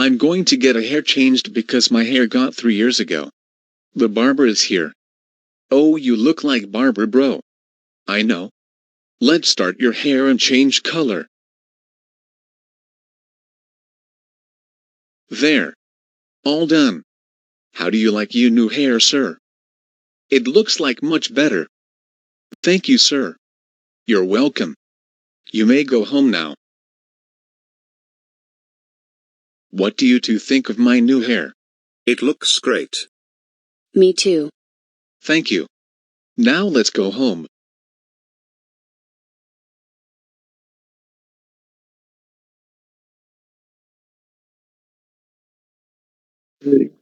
I'm going to get a hair changed because my hair got 3 years ago. The barber is here. Oh, you look like barber bro. I know. Let's start your hair and change color. There. All done. How do you like your new hair, sir? It looks like much better. Thank you, sir. You're welcome. You may go home now. What do you two think of my new hair? It looks great. Me too. Thank you. Now let's go home. Hey,